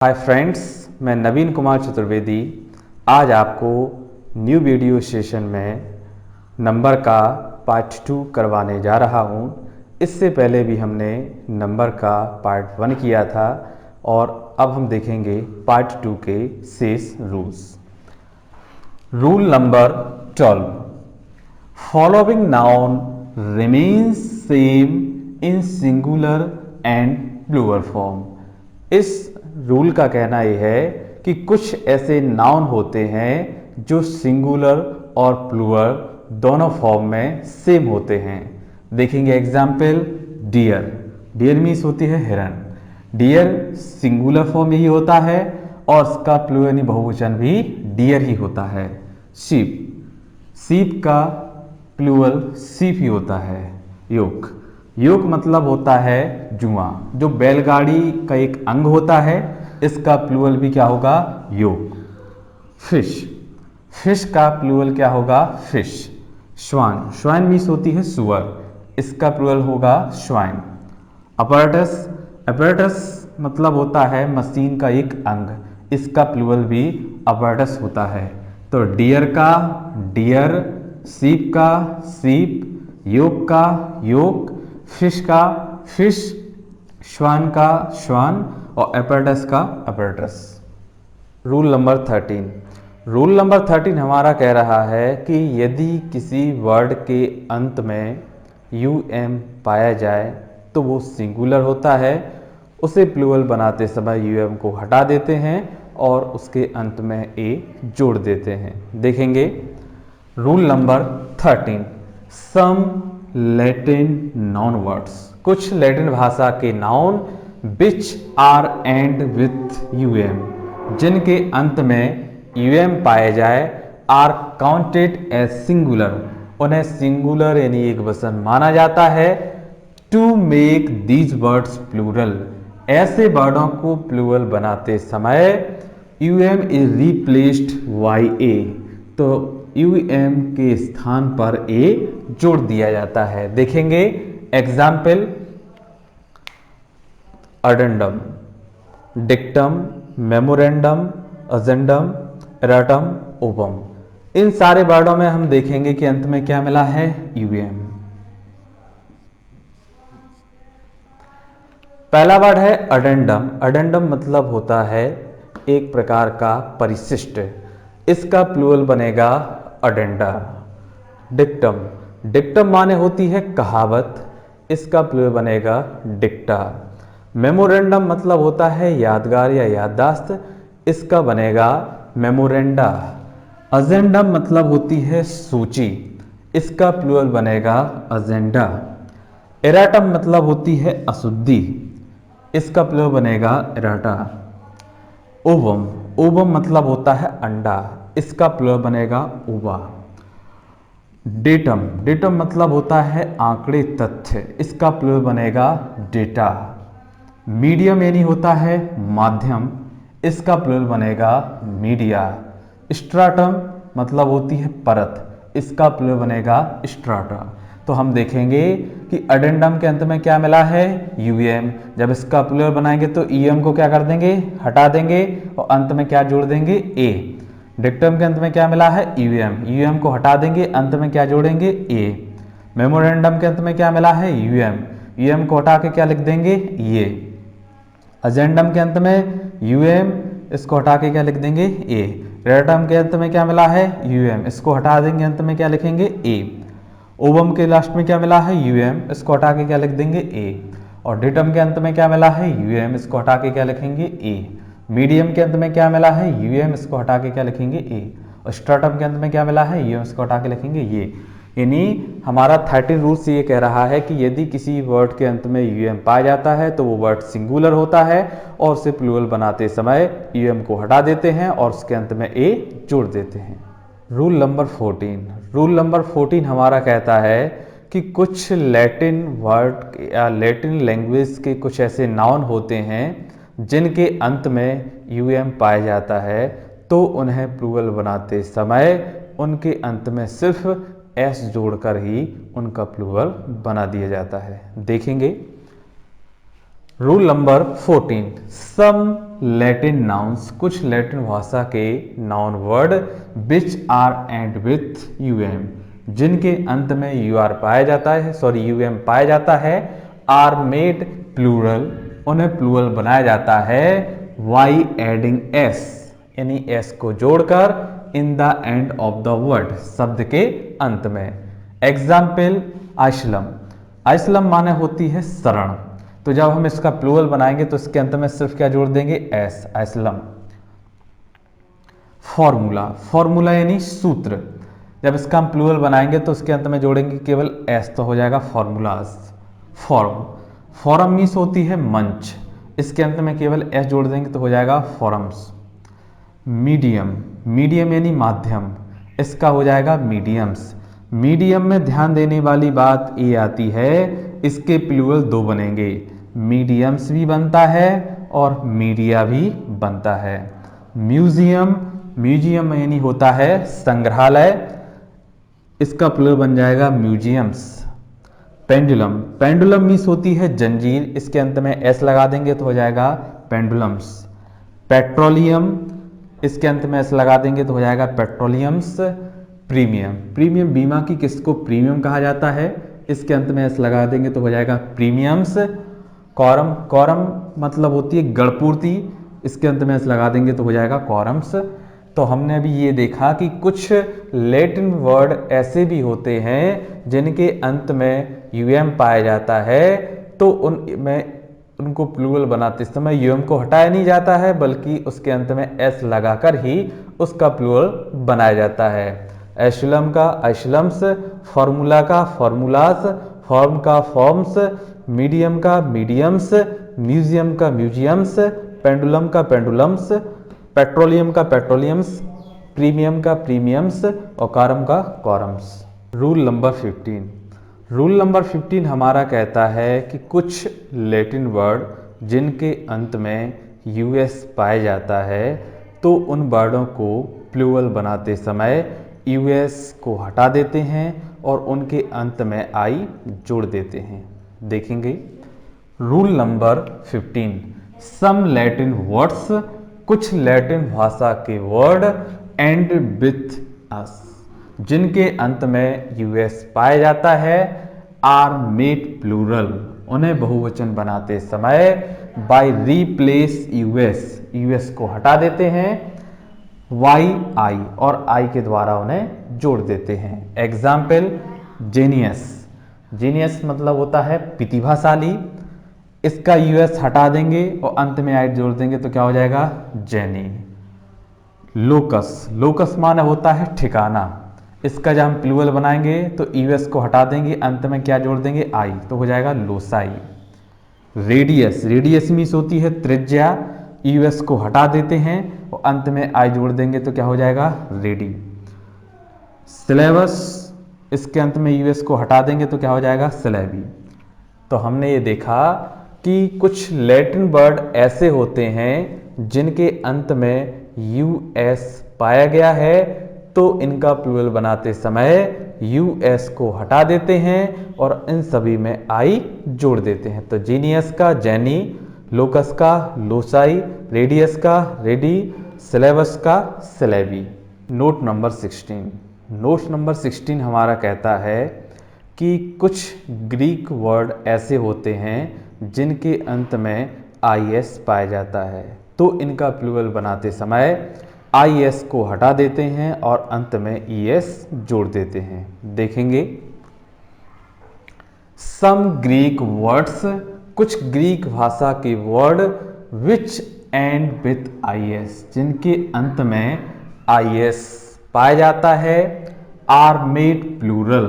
Hi friends, मैं नवीन कुमार चतुर्वेदी आज आपको न्यू वीडियो सेशन में नंबर का पार्ट 2 करवाने जा रहा हूं। इससे पहले भी हमने नंबर का पार्ट 1 किया था और अब हम देखेंगे पार्ट 2 के शेष rules. Rule number 12, following noun remains same in singular and plural form. इस रूल का कहना यह है कि कुछ ऐसे नाउन होते हैं जो सिंगुलर और प्लूरल दोनों फॉर्म में सेम होते हैं। देखेंगे एग्जाम्पल, डियर। डियर मीन्स होती है हिरन। डियर सिंगुलर फॉर्म यही होता है और उसका प्लूरल यानी बहुवचन भी डियर ही होता है। शीप, शीप का प्लूरल शीप ही होता है। योक, योक मतलब होता है जुआ, जो बैलगाड़ी का एक अंग होता है, इसका प्लूरल भी क्या होगा? योक। फिश, फिश का प्लूरल क्या होगा? फिश। श्वान, श्वान मीन्स होती है सुअर, इसका प्लूरल होगा श्वाइन। अपैरेटस, अपैरेटस मतलब होता है मशीन का एक अंग, इसका प्लूरल भी अपैरेटस होता है। तो डियर का डियर, शीप का शीप, योक का योक, फिश का फिश, श्वान का श्वान और अपैरेटस का apparatus. Rule number 13, rule number 13 हमारा कह रहा है कि यदि किसी वर्ड के अंत में यूएम पाया जाए तो वो सिंगुलर होता है। उसे प्लूरल बनाते समय यूएम को हटा देते हैं और उसके अंत में ए जोड़ देते हैं। देखेंगे rule number 13, some Latin noun words. कुछ लैटिन भाषा के noun which are end with UM, जिनके अंत में यूएम पाए जाए, आर काउंटेड एज सिंगुलर, उन्हें सिंगुलर यानी एक वचन माना जाता है। To make these words plural, ऐसे वर्डों को प्लूरल बनाते समय UM is replaced by A, तो यूएम के स्थान पर ए जोड़ दिया जाता है। देखेंगे example, addendum, dictum, memorandum, agendum, erratum, ovum. इन सारे वर्डों में हम देखेंगे कि अंत में क्या मिला है? यूएम। पहला वर्ड है अडेंडम। अडेंडम मतलब होता है एक प्रकार का परिशिष्ट, इसका प्लूरल बनेगा अडेंडा। डिक्टम, डिक्टम माने होती है कहावत, इसका प्लूरल बनेगा डिक्टा। मेमोरेंडम मतलब होता है यादगार या याददाश्त, इसका बनेगा मेमोरेंडा। अजेंडम मतलब होती है सूची, इसका प्लूरल बनेगा अजेंडा। एराटम मतलब होती है अशुद्धि, इसका प्लूरल बनेगा एराटा। ओवम, ओवम मतलब होता है अंडा, इसका प्लूरल बनेगा ओवा। डेटम, डेटम मतलब होता है आंकड़े तथ्य, इसका प्लूरल बनेगा डेटा। मीडियम यानी होता है माध्यम, इसका प्लूरल बनेगा मीडिया। स्ट्राटम मतलब होती है परत, इसका प्लूरल बनेगा स्ट्राटा। तो हम देखेंगे कि अडेंडम के अंत में क्या मिला है? यूएम। जब इसका प्लूरल बनाएंगे तो ईएम को क्या कर देंगे? हटा देंगे और अंत में क्या जोड़ देंगे? ए। डिक्टम के अंत में क्या मिला है? यूएम। यूएम को हटा देंगे, अंत में क्या जोड़ेंगे? ए। मेमोरेंडम के अंत में क्या मिला है? यूएम। यूएम को हटा के क्या लिख देंगे? ये। अजेंडम के अंत में यूएम, इसको हटा के क्या लिख देंगे? ए। रेटम के अंत में क्या मिला है? यूएम, इसको हटा देंगे, अंत में क्या लिखेंगे? ए। ओवम के लास्ट में क्या मिला है? यूएम, इसको हटा के क्या लिख देंगे? ए। और डेटम के अंत में क्या मिला है? यूएम, इसको हटा के क्या लिखेंगे? ए। मीडियम के अंत में क्या मिला है? यूएम, इसको हटा के क्या लिखेंगे? ए। और स्ट्राटम के अंत में क्या मिला है? यूएम, इसको हटा के लिखेंगे ये। यानी हमारा 13 रूल्स ये कह रहा है कि यदि किसी वर्ड के अंत में यूएम पाया जाता है तो वो वर्ड सिंगुलर होता है और उसे प्लूरल बनाते समय यूएम को हटा देते हैं और उसके अंत में ए जोड़ देते हैं। रूल नंबर 14, रूल नंबर 14 हमारा कहता है कि कुछ लैटिन वर्ड या लैटिन लैंग्वेज के कुछ ऐसे नाउन होते हैं जिनके अंत में यूएम पाया जाता है, तो उन्हें प्लूरल बनाते समय उनके अंत में सिर्फ एस जोड़कर ही उनका प्लूरल बना दिया जाता है। देखेंगे rule number 14, some Latin nouns, कुछ लैटिन भाषा के noun word which are end with UM, जिनके अंत में यूआर पाया जाता है, सॉरी यूएम पाया जाता है, आर मेड प्लूरल, उन्हें प्लूरल बनाया जाता है वाई एडिंग एस, यानी एस को जोड़कर इन the end of the word, शब्द के अंत में। एग्जाम्पल आइसलम, आइसलम माने होती है शरण, तो जब हम इसका प्लूरल बनाएंगे तो इसके अंत में सिर्फ क्या जोड़ देंगे, एस, आइसलम। फॉर्मूला, फॉर्मूला यानी सूत्र, जब इसका हम प्लूरल बनाएंगे तो उसके अंत में जोड़ेंगे केवल एस, तो हो जाएगा फॉर्मूलाज। फॉर्म, फॉरम मीन्स होती है मंच, इसके अंत में केवल एस जोड़ देंगे तो हो जाएगा फॉरम्स। मीडियम, मीडियम यानी माध्यम, इसका हो जाएगा मीडियम्स। मीडियम में ध्यान देने वाली बात ये आती है, इसके प्लूरल दो बनेंगे, मीडियम्स भी बनता है और मीडिया भी बनता है। म्यूजियम, म्यूजियम यानी होता है संग्रहालय, इसका प्लूरल बन जाएगा म्यूजियम्स। पेंडुलम, पेंडुलम मीन्स होती है जंजीर, इसके अंत में एस लगा देंगे तो हो जाएगा पेंडुलम्स। पेट्रोलियम, इसके अंत में एस लगा देंगे तो हो जाएगा पेट्रोलियम्स। प्रीमियम, प्रीमियम बीमा की किस्त को प्रीमियम कहा जाता है, इसके अंत में एस लगा देंगे तो हो जाएगा प्रीमियम्स। कॉरम, कॉरम मतलब होती है गणपूर्ति, इसके अंत में एस लगा देंगे तो हो जाएगा कॉरम्स। तो हमने अभी ये देखा कि कुछ लैटिन वर्ड ऐसे भी होते हैं जिनके अंत में यूएम पाया जाता है, तो उनको प्लूरल बनाते समय यूएम को हटाया नहीं जाता है, बल्कि उसके अंत में एस लगाकर ही उसका प्लूरल बनाया जाता है। एशुलम का एशुलम्स, फॉर्मूला का फॉर्मूलास, फॉर्म का फॉर्म्स, मीडियम का मीडियम्स, म्यूजियम का म्यूजियम्स, पेंडुलम का पेंडुलम्स, पेट्रोलियम का पेट्रोलियम्स, प्रीमियम का प्रीमियम्स और कॉरम का कॉरम्स। रूल नंबर 15, रूल नंबर 15 हमारा कहता है कि कुछ लैटिन वर्ड जिनके अंत में यूएस पाया जाता है, तो उन वर्डों को प्लूरल बनाते समय यूएस को हटा देते हैं और उनके अंत में आई जोड़ देते हैं। देखेंगे रूल नंबर 15, सम लैटिन वर्ड्स, कुछ लैटिन भाषा के वर्ड एंड विथ अस, जिनके अंत में यूएस पाया जाता है, आर मेड प्लूरल, उन्हें बहुवचन बनाते समय बाय रिप्लेस यूएस, यूएस को हटा देते हैं, वाई आई और आई के द्वारा उन्हें जोड़ देते हैं। एग्जाम्पल जीनियस, जीनियस मतलब होता है प्रतिभाशाली, इसका यूएस हटा देंगे और अंत में आई जोड़ देंगे तो क्या हो जाएगा जेनी। लोकस, लोकस माने होता है ठिकाना, इसका जब हम प्लूरल बनाएंगे तो यूएस को हटा देंगे, अंत में क्या जोड़ देंगे आई, तो हो जाएगा लोसाई। रेडियस, रेडियस मीन्स होती है त्रिज्या, यूएस को हटा देते हैं और अंत में आई जोड़ देंगे तो क्या हो जाएगा रेडी। सिलेबस, इसके अंत में यूएस को हटा देंगे तो क्या हो जाएगा सिलेबी। तो हमने ये देखा कि कुछ लैटिन वर्ड ऐसे होते हैं जिनके अंत में यूएस पाया गया है, तो इनका प्लूरल बनाते समय यूएस को हटा देते हैं और इन सभी में आई जोड़ देते हैं। तो जीनियस का जेनी, लोकस का लोसाई, रेडियस का रेडी, सिलेबस का syllable. Note number 16, note number 16 हमारा कहता है कि कुछ ग्रीक वर्ड ऐसे होते हैं जिनके अंत में आईएस पाया जाता है, तो इनका प्लूरल बनाते समय आईएस को हटा देते हैं और अंत में ईएस जोड़ देते हैं। देखेंगे सम ग्रीक वर्ड्स, कुछ ग्रीक भाषा के word which end with IS, जिनके अंत में आईएस पाया जाता है, आर मेड प्लूरल,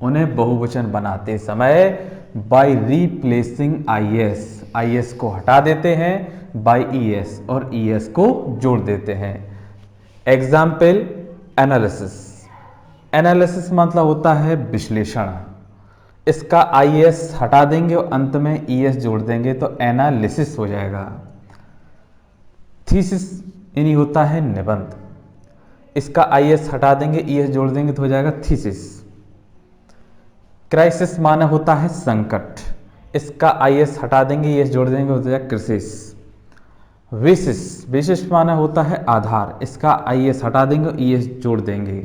उन्हें बहुवचन बनाते समय बाय रिप्लेसिंग आईएस, आईएस को हटा देते हैं, बाय ईएस और ईएस को जोड़ देते हैं। एग्जाम्पल एनालिसिस, एनालिसिस मतलब होता है विश्लेषण, इसका आईएस हटा देंगे और अंत में ईएस जोड़ देंगे तो एनालिसिस हो जाएगा। थीसिस यानी होता है निबंध, इसका आईएस हटा देंगे ईएस जोड़ देंगे तो हो जाएगा थीसिस। क्राइसिस माना होता है संकट, इसका आईएस हटा देंगे ईएस जोड़ देंगे हो जाएगा क्रिसिस। बेसिस, बेसिस माना होता है आधार, इसका IS हटा देंगे, ES जोड़ देंगे।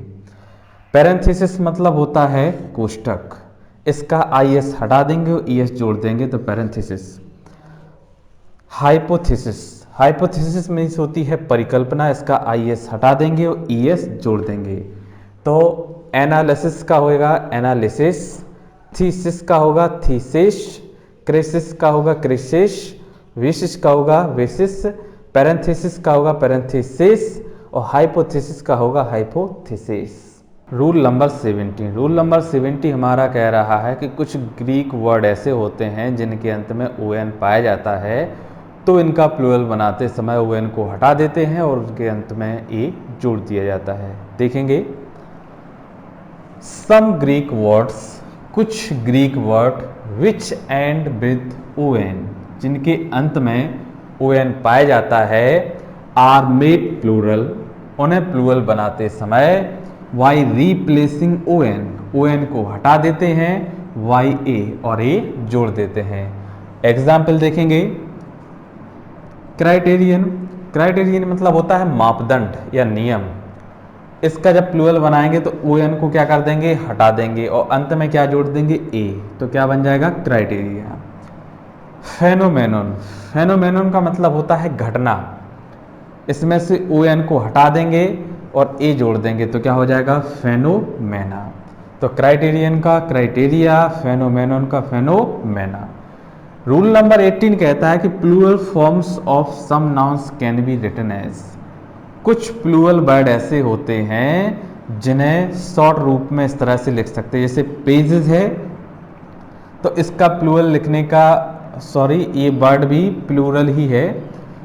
पैरेंथेसिस मतलब होता है कोष्टक, इसका IS हटा देंगे और ES जोड़ देंगे तो पैरेंथेसिस। हाइपोथेसिस, हाइपोथेसिस मीन्स होती है परिकल्पना, इसका IS हटा देंगे और ES जोड़ देंगे। तो एनालिसिस का होगा एनालिसिस, थीसिस का होगा थीसिस, क्रेसिस का होगा क्रेसिस, विसिस का होगा विसिस, पैरेंथेसिस का होगा पैरेंथेसिस और हाइपोथेसिस का होगा hypothesis. Rule number 70, rule number 70 हमारा कह रहा है कि कुछ ग्रीक वर्ड ऐसे होते हैं जिनके अंत में ON पाया जाता है, तो इनका प्लूरल बनाते समय ON को हटा देते हैं और उनके अंत में A जोड़ दिया जाता है। देखेंगे सम ग्रीक वर्ड्स, कुछ Greek word which and with ON, जिनके अंत में ON पाया जाता है, आर मेड प्लूरल, उन्हें प्लूरल बनाते समय वाई रिप्लेसिंग ON को हटा देते हैं, YA और A जोड़ देते हैं। एग्जाम्पल देखेंगे क्राइटेरियन, क्राइटेरियन मतलब होता है मापदंड या नियम, इसका जब प्लूरल बनाएंगे तो ON को क्या कर देंगे, हटा देंगे और अंत में क्या जोड़ देंगे, A, तो क्या बन जाएगा क्राइटेरिया। फेनोमेनन, फेनोमेनन का मतलब होता है घटना, इसमें से ON को हटा देंगे और A जोड़ देंगे तो क्या हो जाएगा फेनोमेना। तो क्राइटेरियन का क्राइटेरिया, फेनोमेनन का फेनोमेना। रूल नंबर 18 कहता है कि plural forms of some nouns can be written as, कुछ प्लूरल वर्ड ऐसे होते हैं जिन्हें शॉर्ट रूप में इस तरह से लिख सकते हैं, जैसे पेजेस है तो इसका प्लूरल लिखने का, सॉरी ये वर्ड भी प्लूरल ही है,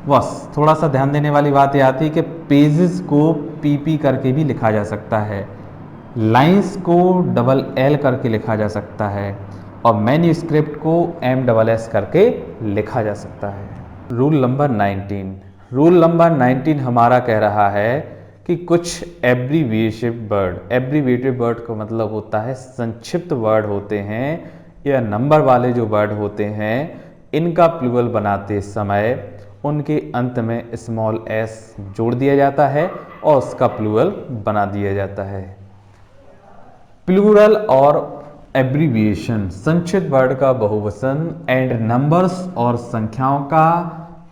बस थोड़ा सा ध्यान देने वाली बात ये आती है कि पेजेस को PP करके भी लिखा जा सकता है, लाइंस को LL करके लिखा जा सकता है और मैन्यूस्क्रिप्ट को MSS करके लिखा जा सकता है। रूल नंबर 19, रूल नंबर 19 हमारा कह रहा है कि कुछ एब्रीविएटेड वर्ड, एब्रीविएटेड वर्ड का मतलब होता है संक्षिप्त वर्ड होते हैं या नंबर वाले जो वर्ड होते हैं, इनका प्लूरल बनाते समय उनके अंत में s जोड़ दिया जाता है और उसका प्लूरल बना दिया जाता है। प्लूरल और एब्रीविएशन, संक्षिप्त वर्ड का बहुवचन एंड नंबर्स और संख्याओं का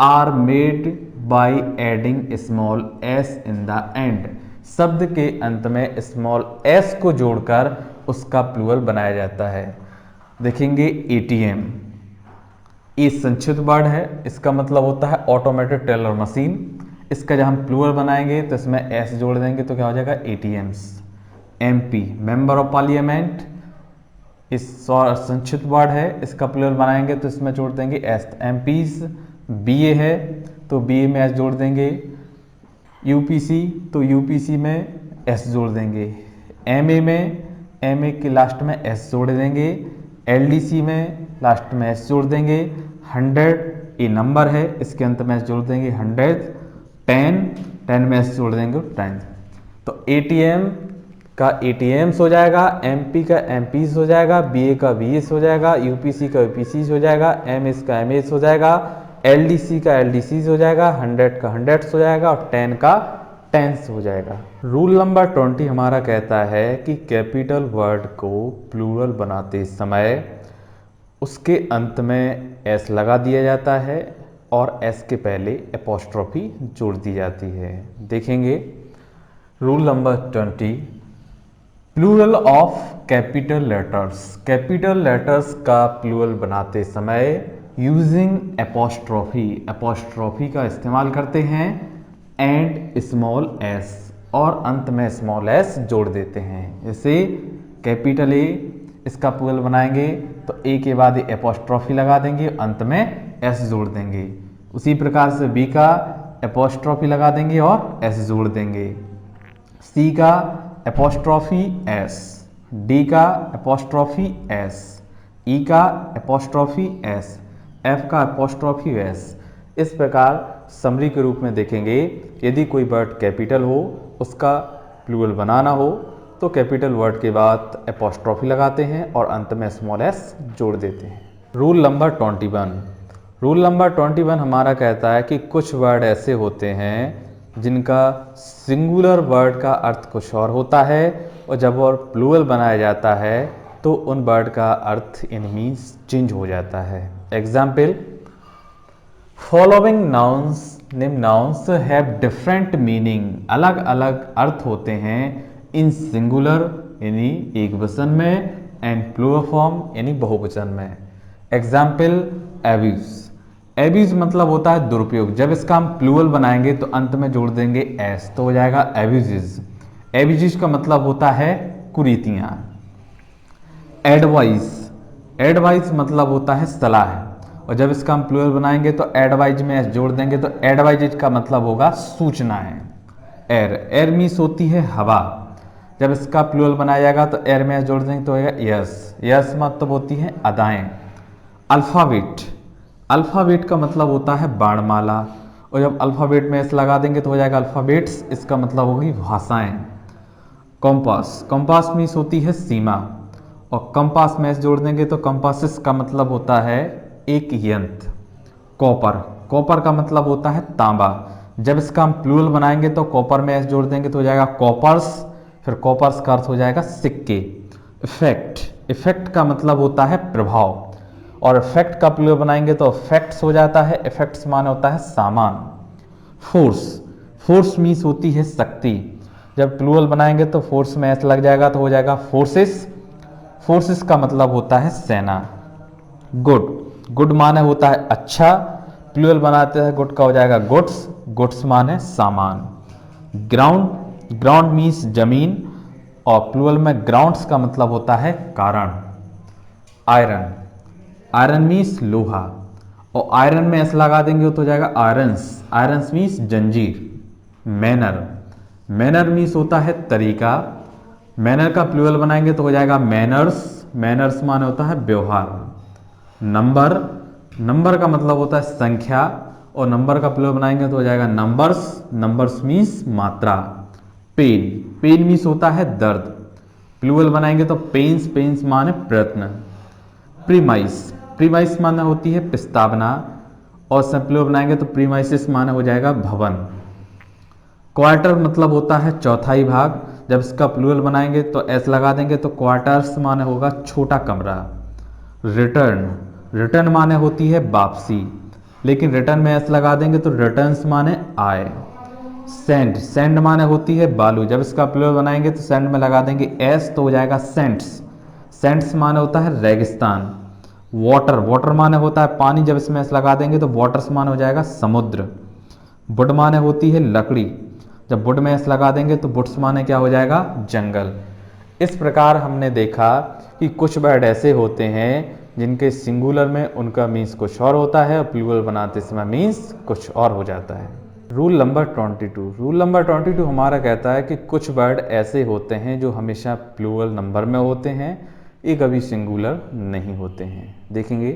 are made by adding s in the end, शब्द के अंत में s को जोड़कर उसका प्लूरल बनाया जाता है। देखेंगे ATM, ये संक्षिप्त वर्ड है, इसका मतलब होता है ऑटोमेटेड टेलर मशीन, इसका जब हम प्लूरल बनाएंगे तो इसमें S जोड़ देंगे तो क्या हो जाएगा ATMs। MP, member of parliament, इस संक्षिप्त वर्ड है, इसका प्लूरल बनाएंगे तो इसमें जोड़ देंगे S। MPs, BA है तो BA में S जोड़ देंगे, UPC तो UPC में S जोड़ देंगे, MA में MA के लास्ट में S जोड़ देंगे, LDC में लास्ट में S जोड़ देंगे, 100 ये नंबर है इसके अंत में S जोड़ देंगे 100, 10 में S जोड़ देंगे 10। तो ATM का ATMs हो जाएगा, MP का MPs हो जाएगा, BA का BS हो जाएगा, UPC का UPCs हो जाएगा, MS का MS हो जाएगा, LDC का LDCs हो जाएगा, 100 का 100s हो जाएगा और 10 का 10s हो जाएगा। रूल नंबर 20 हमारा कहता है कि कैपिटल वर्ड को प्लूरल बनाते समय उसके अंत में S लगा दिया जाता है और S के पहले एपोस्ट्रोफी जोड़ दी जाती है। देखेंगे rule number 20, plural of capital letters, capital letters का प्लूरल बनाते समय यूजिंग एपोस्ट्रोफी, एपोस्ट्रोफी का इस्तेमाल करते हैं एंड s और अंत में s जोड़ देते हैं। जैसे कैपिटल A, इसका प्लूरल बनाएंगे तो A के बाद एपोस्ट्रोफी लगा देंगे, अंत में S जोड़ देंगे। उसी प्रकार से B का एपोस्ट्रोफी लगा देंगे और S जोड़ देंगे, C का एपोस्ट्रोफी S, D का एपोस्ट्रोफी S, E का एपोस्ट्रोफी S, F का एपोस्ट्रोफी S। इस प्रकार समरी के रूप में देखेंगे, यदि कोई वर्ड कैपिटल हो उसका प्लूरल बनाना हो तो कैपिटल वर्ड के बाद एपोस्ट्रोफी लगाते हैं और अंत में s जोड़ देते हैं। रूल नंबर 21, रूल नंबर 21 हमारा कहता है कि कुछ वर्ड ऐसे होते हैं जिनका सिंगुलर वर्ड का अर्थ कुछ और होता है और जब और प्लूरल बनाया जाता है तो उन वर्ड का अर्थ इन मीन्स चेंज हो जाता है। एग्जाम्पल, फॉलोइंग नाउन्स, निम्न नाउन्स हैव डिफरेंट मीनिंग, अलग अलग अर्थ होते हैं इन सिंगुलर यानी एक वचन में एंड प्लूरल फॉर्म यानी बहुवचन में। Example, abuse. एब्यूज मतलब होता है दुरुपयोग, जब इसका हम प्लूरल बनाएंगे तो अंत में जोड़ देंगे एस तो हो जाएगा एब्यूजेस। एब्यूजेस का मतलब होता है कुरीतियां। एडवाइस, एडवाइस मतलब होता है सलाह, और जब इसका हम प्लूरल बनाएंगे तो एडवाइज में एस जोड़ देंगे तो एडवाइज का मतलब होगा सूचनाएं। एयर, एयर मीन्स होती है हवा, जब इसका प्लूरल बनाया जाएगा तो एयर में एस जोड़ देंगे तो होगा यस, यस मतलब होती है अदाएं। अल्फाबेट, अल्फाबेट का मतलब होता है बाणमाला, और जब अल्फाबेट में एस लगा देंगे तो हो जाएगा अल्फाबेट्स, इसका मतलब होगी भाषाएं। कॉम्पास, कॉम्पास मीन्स होती है सीमा, और कंपास में एस जोड़ देंगे तो कंपासिस का मतलब होता है एक यंत्र। कॉपर, कॉपर का मतलब होता है तांबा, जब इसका हम प्लूरल बनाएंगे तो कॉपर में एस जोड़ देंगे तो हो जाएगा कॉपर्स, फिर कॉपर्स का अर्थ हो जाएगा सिक्के। इफेक्ट, इफेक्ट का मतलब होता है प्रभाव, और इफेक्ट का प्लूरल बनाएंगे तो इफेक्ट्स हो जाता है, इफेक्ट्स माने होता है सामान। फोर्स, फोर्स मीन्स होती है शक्ति, जब प्लूरल बनाएंगे तो फोर्स में एस लग जाएगा तो हो जाएगा फोर्सेस, फोर्सेस का मतलब होता है सेना। गुड, गुड माने होता है अच्छा, प्लूरल बनाते हैं गुड का हो जाएगा गुड्स, गुड्स माने सामान। ग्राउंड, ग्राउंड मीन्स जमीन, और प्लूरल में ग्राउंड्स का मतलब होता है कारण। आयरन, आयरन मीन्स लोहा, और आयरन में एस लगा देंगे तो हो जाएगा आयरन्स, आयरन्स मीन्स जंजीर। मैनर, मैनर मीन्स होता है तरीका, मैनर का प्लूरल बनाएंगे तो हो जाएगा मैनर्स, मैनर्स माने होता है व्यवहार। नंबर, नंबर का मतलब होता है संख्या, और नंबर का प्लूरल बनाएंगे तो हो जाएगा नंबर्स, नंबर्स मीन्स मात्रा। पेन, पेन मीन्स होता है दर्द, प्लूरल बनाएंगे तो पेन्स, पेन्स माने प्रयत्न। प्रीमाइस, प्रीमाइस माने होती है प्रस्तावना, और प्लूरल बनाएंगे तो प्रीमाइसिस माने हो जाएगा भवन। क्वार्टर मतलब होता है चौथाई भाग, जब इसका प्लूरल बनाएंगे तो एस लगा देंगे तो क्वार्टर्स माने होगा छोटा कमरा। रिटर्न, रिटर्न माने होती है वापसी, लेकिन रिटर्न में एस लगा देंगे तो रिटर्न्स माने आए। सेंड, सेंड माने होती है बालू, जब इसका प्लूरल बनाएंगे तो सेंड में लगा देंगे एस तो हो जाएगा सेंट्स, सेंट्स माने होता है रेगिस्तान। वाटर, वाटर माने होता है पानी, जब इसमें एस लगा देंगे तो वाटर्स माने हो जाएगा समुद्र। वुड माने होती है लकड़ी, जब वुड में एस लगा देंगे तो वुड्स माने क्या हो जाएगा जंगल। इस प्रकार हमने देखा कि कुछ वर्ड ऐसे होते हैं जिनके सिंगुलर में उनका मीन्स कुछ और होता है और प्लूरल बनाते समय मीन्स कुछ और हो जाता है। रूल नंबर 22, रूल नंबर 22 हमारा कहता है कि कुछ वर्ड ऐसे होते हैं जो हमेशा प्लूरल नंबर में होते हैं, ये कभी सिंगुलर नहीं होते हैं। देखेंगे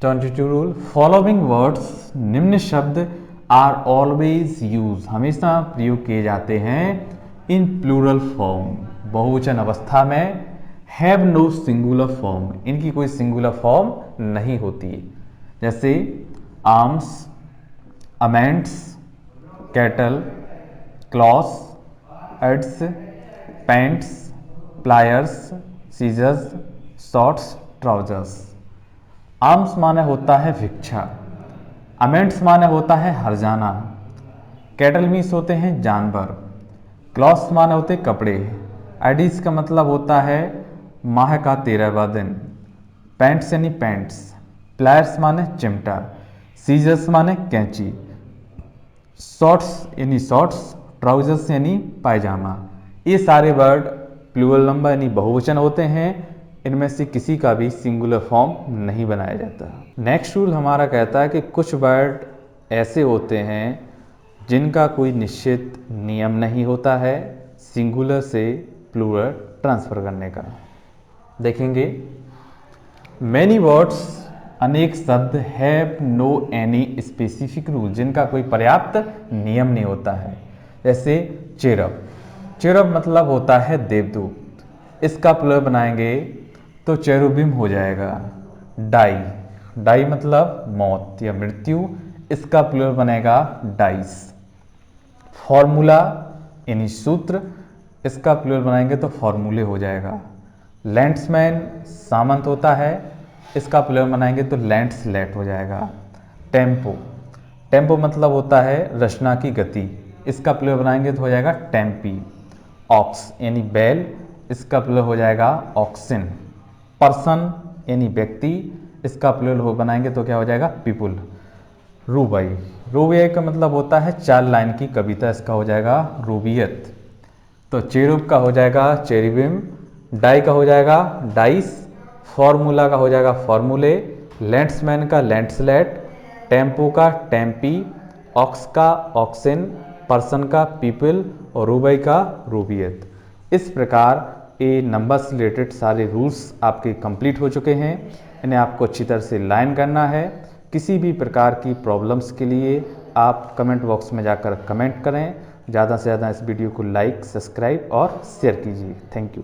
22 रूल, फॉलोइंग वर्ड्स, निम्न शब्द आर ऑलवेज यूज, हमेशा प्रयोग किए जाते हैं इन प्लूरल फॉर्म, बहुवचन अवस्था में। हैव नो सिंगुलर फॉर्म, इनकी कोई सिंगुलर फॉर्म नहीं होती। जैसे arms, amends, cattle, clothes, aids, pants, pliers, scissors, shorts, trousers. Arms माने होता है भिक्षा, अमेंट्स माने होता है हरजाना, कैटल मीन्स होते हैं जानवर, क्लॉथ्स माने होते कपड़े, एडीज का मतलब होता है माह का 13वां दिन, पैंट्स यानी पैंट्स, प्लायर्स माने चिमटा, सीजर्स माने कैंची, शॉर्ट्स यानी शॉर्ट्स, ट्राउजर्स यानी पायजामा। ये सारे वर्ड प्लूरल नंबर यानी बहुवचन होते हैं, इनमें से किसी का भी सिंगुलर फॉर्म नहीं बनाया जाता। नेक्स्ट रूल हमारा कहता है कि कुछ वर्ड ऐसे होते हैं जिनका कोई निश्चित नियम नहीं होता है सिंगुलर से प्लूरल ट्रांसफर करने का। देखेंगे मैनी वर्ड्स, अनेक शब्द have no any specific rule, जिनका कोई पर्याप्त नियम नहीं होता है। जैसे चेरब, चेरब मतलब होता है देवदूत, इसका प्लूरल बनाएंगे तो चेरुबिम हो जाएगा। डाई, डाई मतलब मौत या मृत्यु, इसका प्लूरल बनेगा डाइस। फॉर्मूला यानी सूत्र, इसका प्लूरल बनाएंगे तो फॉर्मूले हो जाएगा। लैंड्समैन सामंत होता है, इसका प्लूरल बनाएंगे तो लैंड्सलेट हो जाएगा। टेम्पो, टेम्पो मतलब होता है रचना की गति, इसका प्लूरल बनाएंगे तो हो जाएगा टेम्पी। ऑक्स यानी बैल, इसका प्लूरल हो जाएगा ऑक्सिन। पर्सन यानी व्यक्ति, इसका प्लूरल हो बनाएंगे तो क्या हो जाएगा पीपुल। रूबाई, रूबाई का मतलब होता है 4 लाइन की कविता, इसका हो जाएगा रूबियत। तो चेरुब का हो जाएगा चेरिबिम, डाई का हो जाएगा डाइस, फॉर्मूला का हो जाएगा फॉर्मूले, लैंड्समैन का लैंड्सलेट, टेम्पो का टेम्पी, ऑक्स का ऑक्सिन, पर्सन का पीपल और रूबाई का रूबियत। इस प्रकार ये नंबर से रिलेटेड सारे रूल्स आपके कंप्लीट हो चुके हैं। इन्हें आपको अच्छी तरह से लाइन करना है। किसी भी प्रकार की प्रॉब्लम्स के लिए आप कमेंट बॉक्स में जाकर कमेंट करें। ज़्यादा से ज़्यादा इस वीडियो को लाइक, सब्सक्राइब और शेयर कीजिए। Thank you.